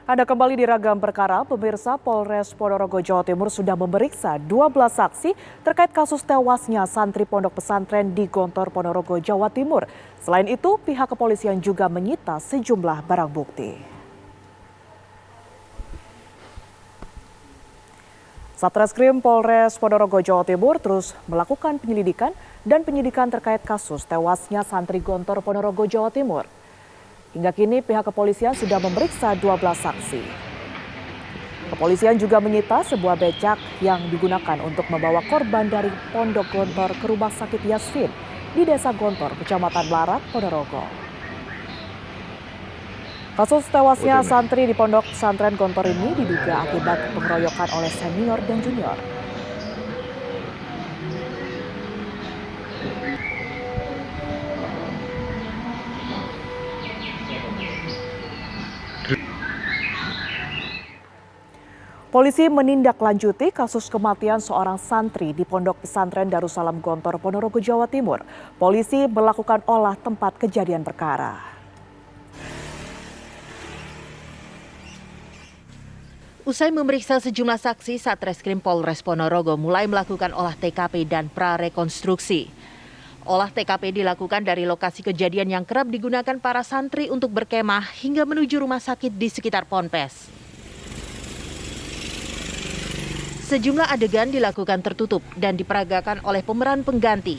Anda kembali di Ragam Perkara, pemirsa. Polres Ponorogo, Jawa Timur sudah memeriksa 12 saksi terkait kasus tewasnya santri pondok pesantren di Gontor, Ponorogo, Jawa Timur. Selain itu, pihak kepolisian juga menyita sejumlah barang bukti. Satreskrim Polres Ponorogo, Jawa Timur terus melakukan penyelidikan dan penyidikan terkait kasus tewasnya santri Gontor, Ponorogo, Jawa Timur. Hingga kini pihak kepolisian sudah memeriksa 12 saksi. Kepolisian juga menyita sebuah becak yang digunakan untuk membawa korban dari Pondok Gontor ke Rumah Sakit Yassin di Desa Gontor, Kecamatan Larat, Ponorogo. Kasus tewasnya santri di Pondok Pesantren Gontor ini diduga akibat pengeroyokan oleh senior dan junior. Polisi menindaklanjuti kasus kematian seorang santri di Pondok Pesantren Darussalam Gontor, Ponorogo, Jawa Timur. Polisi melakukan olah tempat kejadian perkara. Usai memeriksa sejumlah saksi, Satreskrim Polres Ponorogo mulai melakukan olah TKP dan prarekonstruksi. Olah TKP dilakukan dari lokasi kejadian yang kerap digunakan para santri untuk berkemah hingga menuju rumah sakit di sekitar Ponpes. Sejumlah adegan dilakukan tertutup dan diperagakan oleh pemeran pengganti.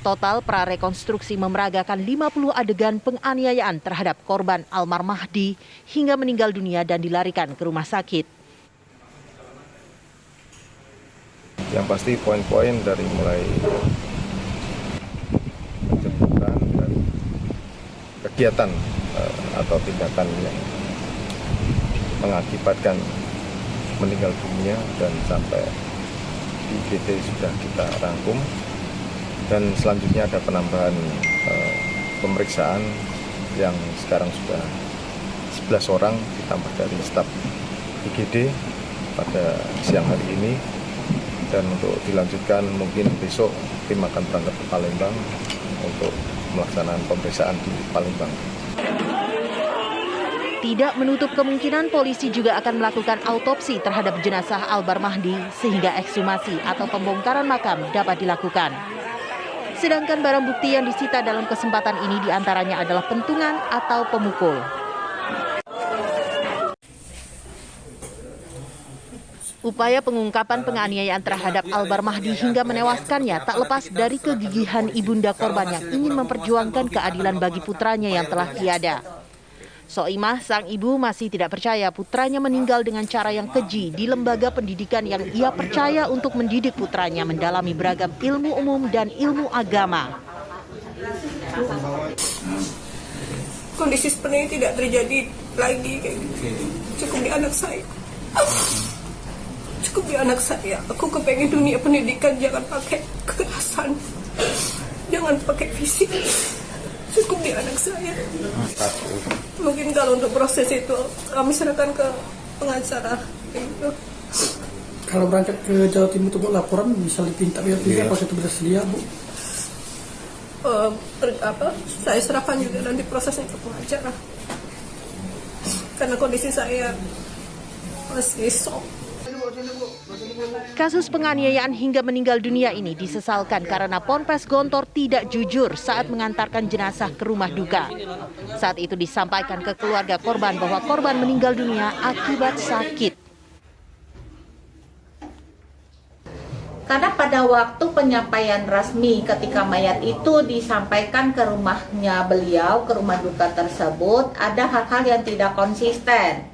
Total prarekonstruksi memeragakan 50 adegan penganiayaan terhadap korban Almar Mahdi hingga meninggal dunia dan dilarikan ke rumah sakit. Yang pasti poin-poin dari mulai penjemputan dan kegiatan atau tindakan yang mengakibatkan meninggal dunia dan sampai di IGD sudah kita rangkum, dan selanjutnya ada penambahan pemeriksaan yang sekarang sudah 11 orang ditambah dari staf IGD pada siang hari ini, dan untuk dilanjutkan mungkin besok tim akan berangkat ke Palembang untuk melaksanakan pemeriksaan di Palembang. Tidak menutup kemungkinan polisi juga akan melakukan autopsi terhadap jenazah Almar Mahdi sehingga ekshumasi atau pembongkaran makam dapat dilakukan. Sedangkan barang bukti yang disita dalam kesempatan ini diantaranya adalah pentungan atau pemukul. Upaya pengungkapan penganiayaan terhadap Almar Mahdi hingga menewaskannya tak lepas dari kegigihan ibunda korban yang ingin memperjuangkan keadilan bagi putranya yang telah tiada. Soimah, sang ibu, masih tidak percaya putranya meninggal dengan cara yang keji di lembaga pendidikan yang ia percaya untuk mendidik putranya mendalami beragam ilmu umum dan ilmu agama. Kondisi seperti ini tidak terjadi lagi kayak gitu. Cukup di anak saya. Cukup di anak saya. Aku kepengen dunia pendidikan jangan pakai kekerasan. Jangan pakai fisik. Cukup di anak saya. Mungkin kalau untuk proses itu kami serahkan ke pengacara. Gitu. Kalau berangkat ke Jawa Timur untuk laporan bisa diminta apa itu bisa sedia, Bu? Saya serahkan juga nanti prosesnya ke pengacara. Karena kondisi saya masih shock. Kasus penganiayaan hingga meninggal dunia ini disesalkan karena Ponpes Gontor tidak jujur saat mengantarkan jenazah ke rumah duka. Saat itu disampaikan ke keluarga korban bahwa korban meninggal dunia akibat sakit. Karena pada waktu penyampaian resmi ketika mayat itu disampaikan ke rumahnya beliau, ke rumah duka tersebut, ada hal-hal yang tidak konsisten.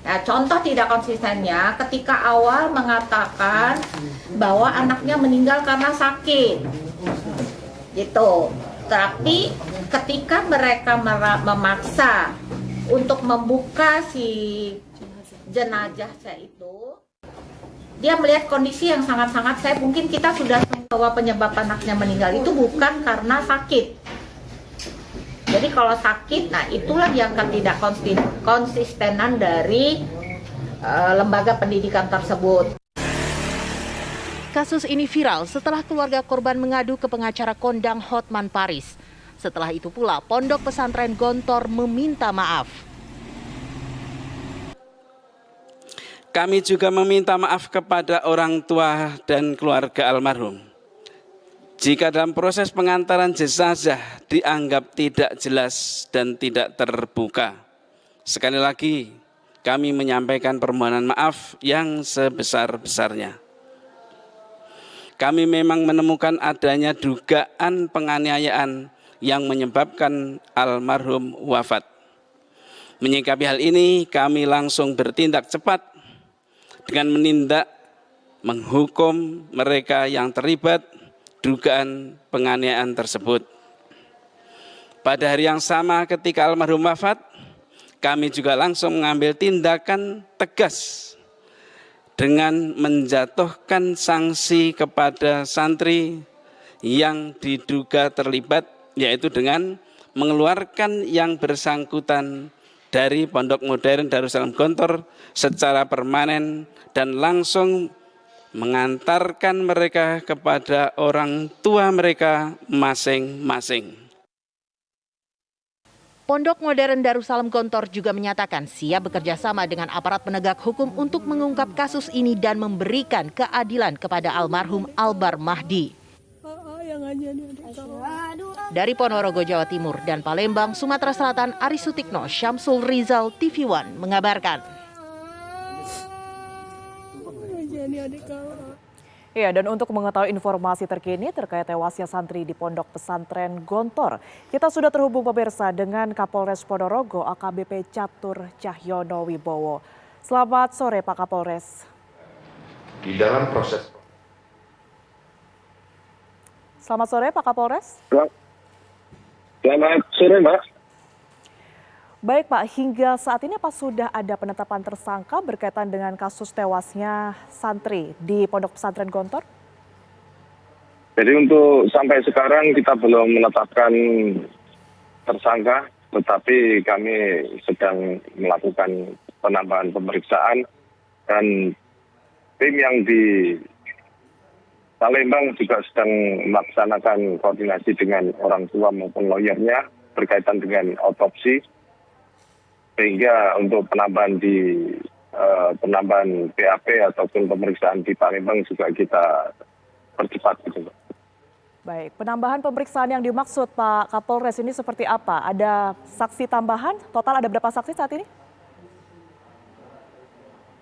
Nah, contoh tidak konsistennya ketika awal mengatakan bahwa anaknya meninggal karena sakit, gitu. Tapi ketika mereka memaksa untuk membuka si jenazah itu, dia melihat kondisi yang sangat-sangat mungkin kita sudah tahu bahwa penyebab anaknya meninggal itu bukan karena sakit. Jadi kalau sakit, nah itulah yang tidak konsistenan dari lembaga pendidikan tersebut. Kasus ini viral setelah keluarga korban mengadu ke pengacara kondang Hotman Paris. Setelah itu pula Pondok Pesantren Gontor meminta maaf. Kami juga meminta maaf kepada orang tua dan keluarga almarhum. Jika dalam proses pengantaran jenazah dianggap tidak jelas dan tidak terbuka. Sekali lagi, kami menyampaikan permohonan maaf yang sebesar-besarnya. Kami memang menemukan adanya dugaan penganiayaan yang menyebabkan almarhum wafat. Menyikapi hal ini, kami langsung bertindak cepat dengan menindak menghukum mereka yang terlibat dugaan penganiayaan tersebut. Pada hari yang sama ketika almarhum wafat, kami juga langsung mengambil tindakan tegas dengan menjatuhkan sanksi kepada santri yang diduga terlibat, yaitu dengan mengeluarkan yang bersangkutan dari Pondok Modern Darussalam Gontor secara permanen dan langsung mengantarkan mereka kepada orang tua mereka masing-masing. Pondok Modern Darussalam Gontor juga menyatakan siap bekerja sama dengan aparat penegak hukum untuk mengungkap kasus ini dan memberikan keadilan kepada almarhum Albar Mahdi. Dari Ponorogo, Jawa Timur dan Palembang, Sumatera Selatan, Ari Sutikno, Syamsul Rizal, TV One mengabarkan. Ya, dan untuk mengetahui informasi terkini terkait tewasnya santri di Pondok Pesantren Gontor, kita sudah terhubung pemirsa dengan Kapolres Ponorogo AKBP Catur Cahyono Wibowo. Selamat sore Pak Kapolres. Di dalam proses. Selamat sore Pak Kapolres. Selamat sore, Mbak. Baik Pak, hingga saat ini apa sudah ada penetapan tersangka berkaitan dengan kasus tewasnya santri di Pondok Pesantren Gontor? Jadi untuk sampai sekarang kita belum menetapkan tersangka, tetapi kami sedang melakukan penambahan pemeriksaan dan tim yang di Palembang juga sedang melaksanakan koordinasi dengan orang tua maupun lawyernya berkaitan dengan otopsi. Sehingga untuk penambahan PAP ataupun pemeriksaan di Palembang juga kita percepat gitu. Baik, penambahan pemeriksaan yang dimaksud Pak Kapolres ini seperti apa? Ada saksi tambahan? Total ada berapa saksi saat ini?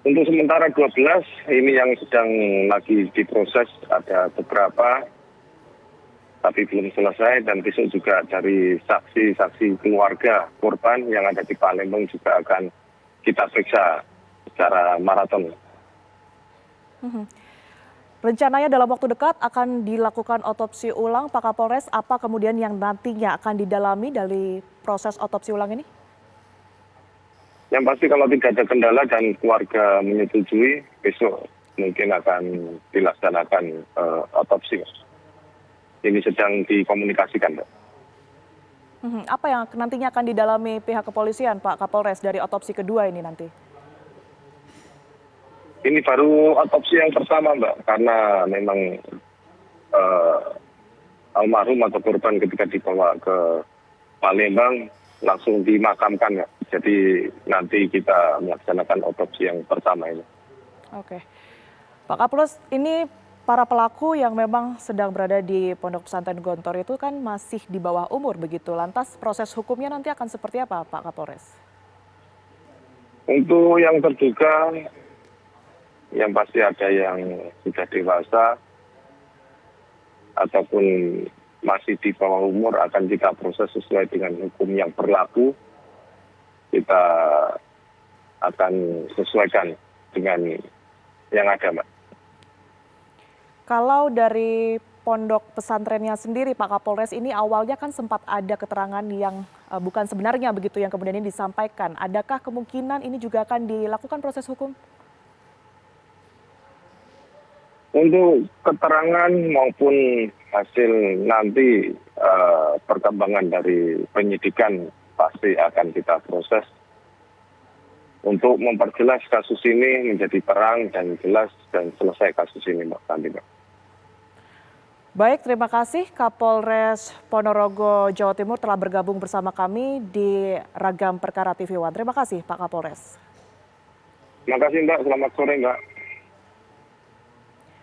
Untuk sementara 12, ini yang sedang lagi diproses, ada beberapa tapi belum selesai, dan besok juga dari saksi-saksi keluarga korban yang ada di Palembang juga akan kita periksa secara maraton. Rencananya dalam waktu dekat akan dilakukan otopsi ulang Pak Kapolres, apa kemudian yang nantinya akan didalami dari proses otopsi ulang ini? Yang pasti kalau tidak ada kendala dan keluarga menyetujui, besok mungkin akan dilaksanakan otopsi. Ini sedang dikomunikasikan, Pak. Apa yang nantinya akan didalami pihak kepolisian, Pak Kapolres, dari otopsi kedua ini nanti? Ini baru otopsi yang pertama, Mbak, karena memang almarhum atau korban ketika dibawa ke Palembang langsung dimakamkan, ya. Jadi nanti kita melaksanakan otopsi yang pertama ini. Oke. Pak Kapolres, ini para pelaku yang memang sedang berada di Pondok Pesantren Gontor itu kan masih di bawah umur begitu. Lantas proses hukumnya nanti akan seperti apa Pak Kapolres? Untuk yang terduga, yang pasti ada yang sudah dewasa ataupun masih di bawah umur akan kita proses sesuai dengan hukum yang berlaku. Kita akan sesuaikan dengan yang ada, Mbak. Kalau dari pondok pesantrennya sendiri Pak Kapolres, ini awalnya kan sempat ada keterangan yang bukan sebenarnya begitu yang kemudian ini disampaikan. Adakah kemungkinan ini juga akan dilakukan proses hukum? Untuk keterangan maupun hasil nanti perkembangan dari penyidikan pasti akan kita proses untuk memperjelas kasus ini menjadi terang dan jelas dan selesai kasus ini, Mbak. Nanti, Mbak. Baik, terima kasih Kapolres Ponorogo, Jawa Timur telah bergabung bersama kami di Ragam Perkara TV One. Terima kasih Pak Kapolres. Terima kasih Mbak, selamat sore Mbak.